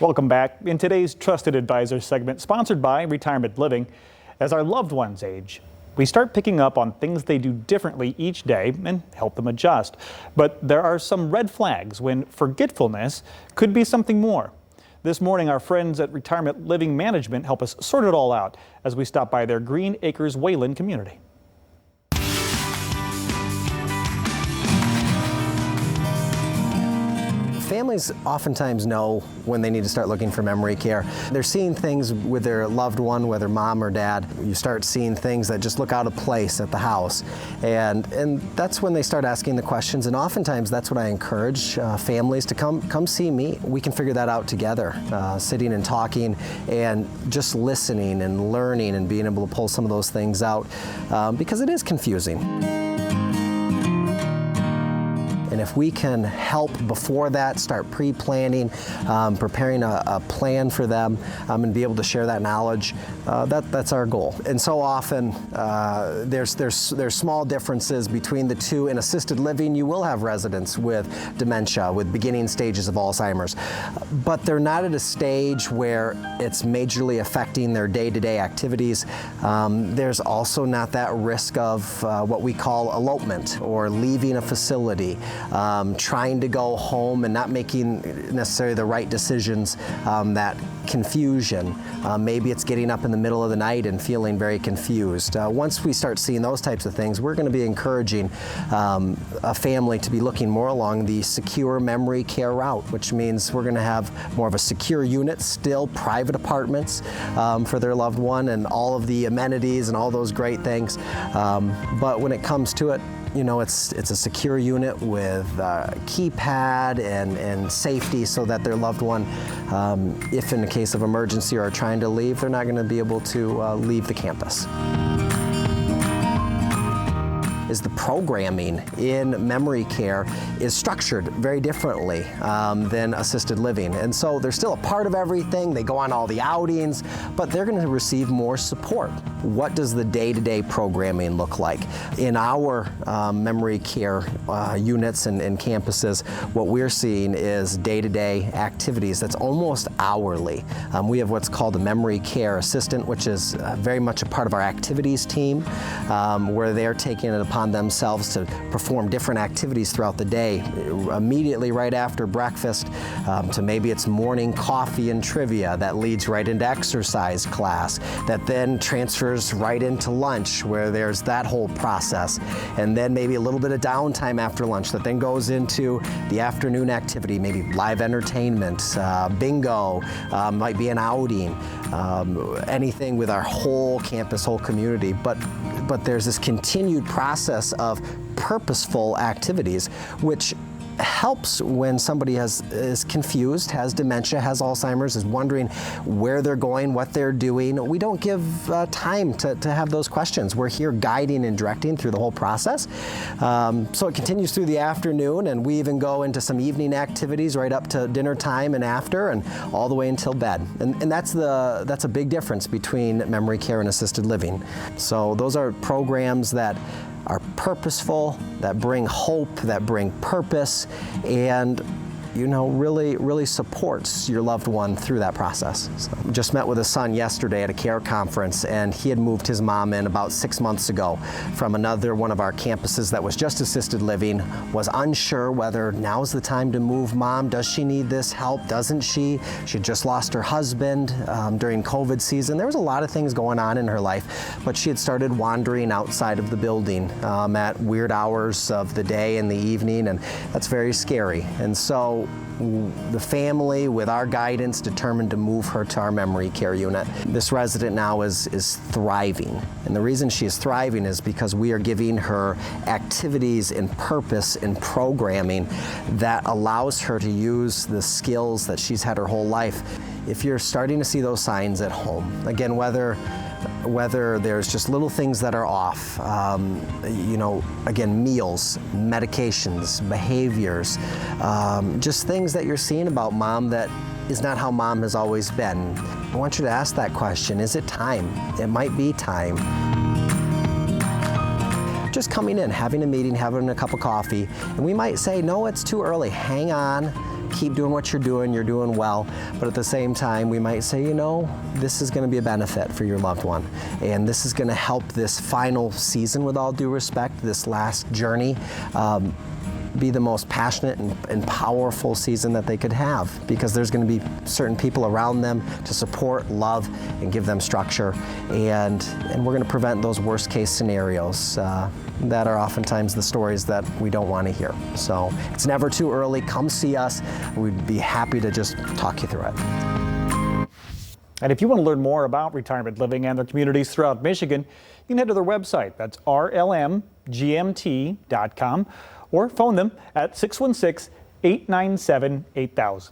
Welcome back. In today's Trusted Advisor segment, sponsored by Retirement Living, as our loved ones age, we start picking up on things they do differently each day and help them adjust. But there are some red flags when forgetfulness could be something more. This morning, our friends at Retirement Living Management help us sort it all out as we stop by their Green Acres Wayland community. Families oftentimes know when they need to start looking for memory care. They're seeing things with their loved one, whether mom or dad. You start seeing things that just look out of place at the house. And that's when they start asking the questions. And oftentimes that's what I encourage families to come see me. We can figure that out together, sitting and talking and just listening and learning and being able to pull some of those things out because it is confusing. And if we can help before that, start pre-planning, preparing a plan for them, and be able to share that knowledge, that's our goal. And so often there's small differences between the two. In assisted living, you will have residents with dementia, with beginning stages of Alzheimer's, but they're not at a stage where it's majorly affecting their day-to-day activities. There's also not that risk of what we call elopement or leaving a facility. Trying to go home and not making necessarily the right decisions, that confusion. Maybe it's getting up in the middle of the night and feeling very confused. Once we start seeing those types of things, we're going to be encouraging a family to be looking more along the secure memory care route, which means we're going to have more of a secure unit, still private apartments for their loved one and all of the amenities and all those great things. But when it comes to it, you know, it's a secure unit with keypad and safety so that their loved one, if in the case of emergency or trying to leave, they're not going to be able to leave the campus. Is the programming in memory care is structured very differently than assisted living. And so they're still a part of everything. They go on all the outings, but they're going to receive more support. What does the day-to-day programming look like? In our memory care units and campuses, what we're seeing is day-to-day activities that's almost hourly. We have what's called a memory care assistant, which is very much a part of our activities team, where they're taking it upon themselves to perform different activities throughout the day, immediately right after breakfast, to maybe it's morning coffee and trivia that leads right into exercise class, that then transfers right into lunch where there's that whole process, and then maybe a little bit of downtime after lunch that then goes into the afternoon activity, maybe live entertainment, bingo, might be an outing, anything with our whole campus, whole community. But there's this continued process of purposeful activities, which helps when somebody is confused, has dementia, has Alzheimer's, is wondering where they're going, what they're doing. We don't give time to have those questions. We're here guiding and directing through the whole process. So it continues through the afternoon, and we even go into some evening activities right up to dinner time and after, and all the way until bed. And that's a big difference between memory care and assisted living. So those are programs that are purposeful, that bring hope, that bring purpose, and really supports your loved one through that process. So, just met with a son yesterday at a care conference, and he had moved his mom in about 6 months ago from another one of our campuses that was just assisted living, was unsure whether now's the time to move mom. Does she need this help? Doesn't she? She had just lost her husband during COVID season. There was a lot of things going on in her life, but she had started wandering outside of the building at weird hours of the day and the evening, and that's very scary. And so the family, with our guidance, determined to move her to our memory care unit. This resident now is thriving. And the reason she is thriving is because we are giving her activities and purpose and programming that allows her to use the skills that she's had her whole life. If you're starting to see those signs at home, again, whether there's just little things that are off, again, meals, medications, behaviors, just things that you're seeing about mom that is not how mom has always been. I want you to ask that question. Is it time? It might be time. Just coming in, having a meeting, having a cup of coffee, and we might say, no, it's too early. Hang on. keep doing what you're doing well. But at the same time, we might say, you know, this is going to be a benefit for your loved one. And this is going to help this final season, with all due respect, this last journey, be the most passionate and powerful season that they could have, because there's going to be certain people around them to support, love, and give them structure. And we're going to prevent those worst case scenarios that are oftentimes the stories that we don't want to hear. So it's never too early. Come see us. We'd be happy to just talk you through it. And if you want to learn more about retirement living and their communities throughout Michigan, you can head to their website. That's rlmgmt.com, or phone them at 616-897-8000.